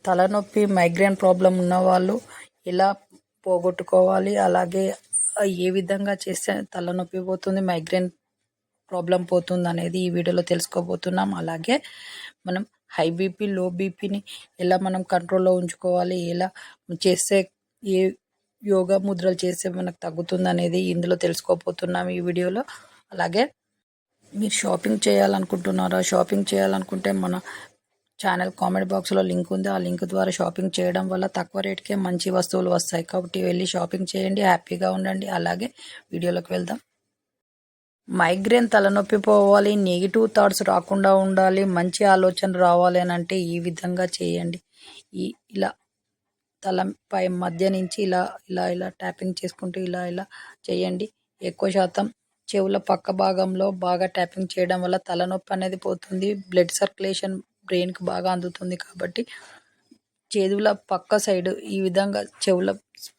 తలనొప్పి migraine problem ఉన్నవాళ్ళు ఎలా పోగొట్టుకోవాలి, అలాగే ఏ విధంగా చేస్తే తలనొప్పి పోతుంది, మైగ్రేన్ ప్రాబ్లం పోతుంది అనేది ఈ వీడియోలో తెలుసుకోబోతున్నాం. అలాగే మనం హై బీపీ, లో బీపీని ఎలా మనం కంట్రోల్లో ఉంచుకోవాలి, ఎలా చేస్తే ఏ యోగా ముద్రలు చేస్తే మనకు తగ్గుతుంది అనేది ఇందులో తెలుసుకోబోతున్నాం ఈ వీడియోలో. అలాగే మీరు షాపింగ్ చేయాలనుకుంటున్నారా? షాపింగ్ చేయాలనుకుంటే మన ఛానల్ కామెంట్ బాక్స్లో లింక్ ఉంది. ఆ లింక్ ద్వారా షాపింగ్ చేయడం వల్ల తక్కువ రేట్కే మంచి వస్తువులు వస్తాయి. కాబట్టి వెళ్ళి షాపింగ్ చేయండి, హ్యాపీగా ఉండండి. అలాగే వీడియోలోకి వెళ్దాం. మైగ్రేన్ తలనొప్పి పోవాలి, నెగిటివ్ థాట్స్ రాకుండా ఉండాలి, మంచి ఆలోచన రావాలి అని అంటే ఈ విధంగా చేయండి. ఇలా తలపై మధ్య నుంచి ఇలా ఇలా ఇలా ట్యాపింగ్ చేసుకుంటూ ఇలా ఇలా చేయండి. ఎక్కువ శాతం చెవుల పక్క భాగంలో బాగా ట్యాపింగ్ చేయడం వల్ల తలనొప్పి అనేది పోతుంది. బ్లడ్ సర్క్యులేషన్ బ్రెయిన్కి బాగా అందుతుంది. కాబట్టి చెవుల పక్క సైడ్ ఈ విధంగా చెవుల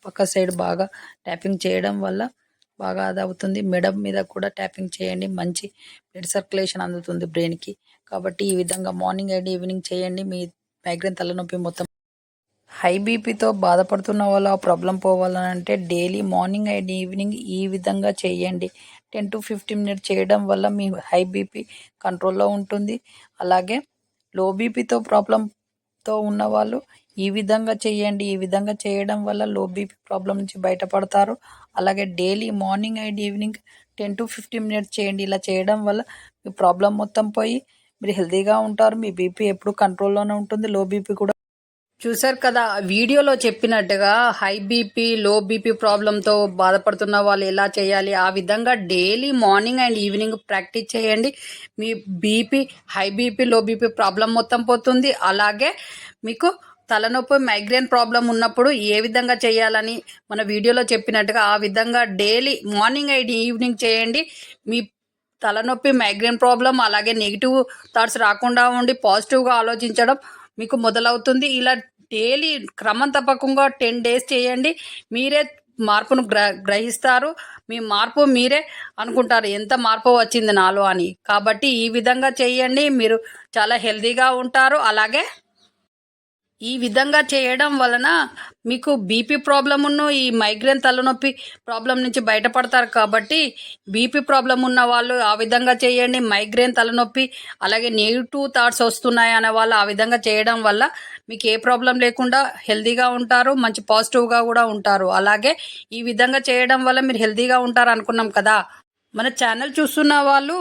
పక్క సైడ్ బాగా ట్యాపింగ్ చేయడం వల్ల బాగా అది అవుతుంది. మెడ మీద కూడా ట్యాపింగ్ చేయండి, మంచి బ్లడ్ సర్క్యులేషన్ అందుతుంది బ్రెయిన్కి. కాబట్టి ఈ విధంగా మార్నింగ్ అండ్ ఈవినింగ్ చేయండి. మీ మైగ్రేన్ తలనొప్పి మొత్తం. హై బీపీతో బాధపడుతున్న వాళ్ళు ఆ ప్రాబ్లం పోవాలంటే డైలీ మార్నింగ్ అండ్ ఈవినింగ్ ఈ విధంగా చేయండి. 10 to 15 మినిట్స్ చేయడం వల్ల మీ హై బీపీ కంట్రోల్లో ఉంటుంది. అలాగే లో బీపీతో ప్రాబ్లంతో ఉన్నవాళ్ళు ఈ విధంగా చేయండి. ఈ విధంగా చేయడం వల్ల లో బీపీ ప్రాబ్లం నుంచి బయటపడతారు. అలాగే daily morning and evening 10 to 15 minutes చేయండి. ఇలా చేయడం వల్ల మీ ప్రాబ్లం మొత్తం పోయి మీరు హెల్తీగా ఉంటారు. మీ బీపీ ఎప్పుడు కంట్రోల్లోనే ఉంటుంది. లో బీపీ కూడా చూసారు కదా, వీడియోలో చెప్పినట్టుగా హై బీపీ, లో బీపీ ప్రాబ్లంతో బాధపడుతున్న వాళ్ళు ఎలా చేయాలి, ఆ విధంగా daily morning and evening practice చేయండి. మీ BP, high BP, low BP problem మొత్తం పోతుంది. అలాగే మీకు తలనొప్పి, మైగ్రేన్ ప్రాబ్లం ఉన్నప్పుడు ఏ విధంగా చేయాలని మన వీడియోలో చెప్పినట్టుగా ఆ విధంగా డైలీ మార్నింగ్ అండ్ ఈవినింగ్ చేయండి. మీ తలనొప్పి, మైగ్రేన్ ప్రాబ్లం అలాగే నెగిటివ్ థాట్స్ రాకుండా ఉండి పాజిటివ్గా ఆలోచించడం మీకు మొదలవుతుంది. ఇలా డైలీ క్రమం తప్పకుండా 10 days చేయండి. మీరే మార్పును గ్రహిస్తారు. మీ మార్పు మీరే అనుకుంటారు, ఎంత మార్పు వచ్చింది నాలో అని. కాబట్టి ఈ విధంగా చేయండి, మీరు చాలా హెల్తీగా ఉంటారు. అలాగే ఈ విధంగా చేయడం వలన మీకు బీపీ ప్రాబ్లమును, ఈ మైగ్రేన్ తలనొప్పి ప్రాబ్లం నుంచి బయటపడతారు. కాబట్టి బీపీ ప్రాబ్లం ఉన్న వాళ్ళు ఆ విధంగా చేయండి. మైగ్రేన్ తలనొప్పి అలాగే నెగిటివ్ థాట్స్ వస్తున్నాయి అనే వాళ్ళు ఆ విధంగా చేయడం వల్ల మీకు ఏ ప్రాబ్లం లేకుండా హెల్తీగా ఉంటారు, మంచి పాజిటివ్గా కూడా ఉంటారు. అలాగే ఈ విధంగా చేయడం వల్ల మీరు హెల్తీగా ఉంటారు అనుకున్నాం కదా. మన ఛానల్ చూస్తున్న వాళ్ళు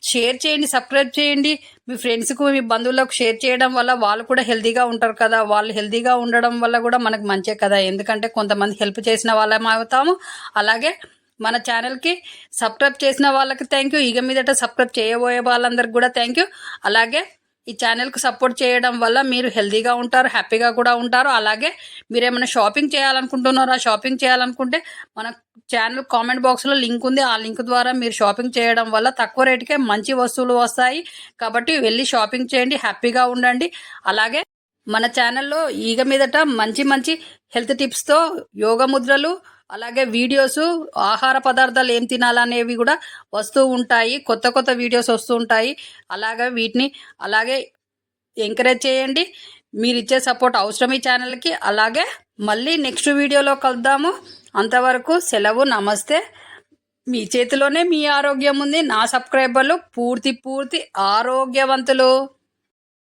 షేర్ చేయండి, సబ్స్క్రైబ్ చేయండి. మీ ఫ్రెండ్స్కు, మీ బంధువులకు షేర్ చేయడం వల్ల వాళ్ళు కూడా హెల్తీగా ఉంటారు కదా. వాళ్ళు హెల్తీగా ఉండడం వల్ల కూడా మనకు మంచే కదా. ఎందుకంటే కొంతమంది హెల్ప్ చేసిన వాళ్ళం అవుతాము. అలాగే మన ఛానల్కి సబ్స్క్రైబ్ చేసిన వాళ్ళకి థ్యాంక్ యూ. ఇక మీదట సబ్స్క్రైబ్ చేయబోయే వాళ్ళందరికీ కూడా థ్యాంక్ యూ. అలాగే ఈ ఛానల్కి సపోర్ట్ చేయడం వల్ల మీరు హెల్తీగా ఉంటారు, హ్యాపీగా కూడా ఉంటారు. అలాగే మీరు ఏమైనా షాపింగ్ చేయాలనుకుంటున్నారా? షాపింగ్ చేయాలనుకుంటే మన ఛానల్ కామెంట్ బాక్స్లో లింక్ ఉంది. ఆ లింక్ ద్వారా మీరు షాపింగ్ చేయడం వల్ల తక్కువ రేటుకే మంచి వస్తువులు వస్తాయి. కాబట్టి వెళ్ళి షాపింగ్ చేయండి, హ్యాపీగా ఉండండి. అలాగే మన ఛానల్లో ఇక మీదట మంచి మంచి హెల్త్ టిప్స్తో యోగా ముద్రలు అలాగే వీడియోస్, ఆహార పదార్థాలు ఏం తినాలనేవి కూడా వస్తూ ఉంటాయి. కొత్త కొత్త వీడియోస్ వస్తూ ఉంటాయి. అలాగే వీటిని అలాగే ఎంకరేజ్ చేయండి. మీరు ఇచ్చే సపోర్ట్ అవసరం ఈ ఛానల్కి. అలాగే మళ్ళీ నెక్స్ట్ వీడియోలో కలుద్దాము. అంతవరకు సెలవు, నమస్తే. మీ చేతిలోనే మీ ఆరోగ్యం ఉంది. నా సబ్స్క్రైబర్లు పూర్తి ఆరోగ్యవంతులు.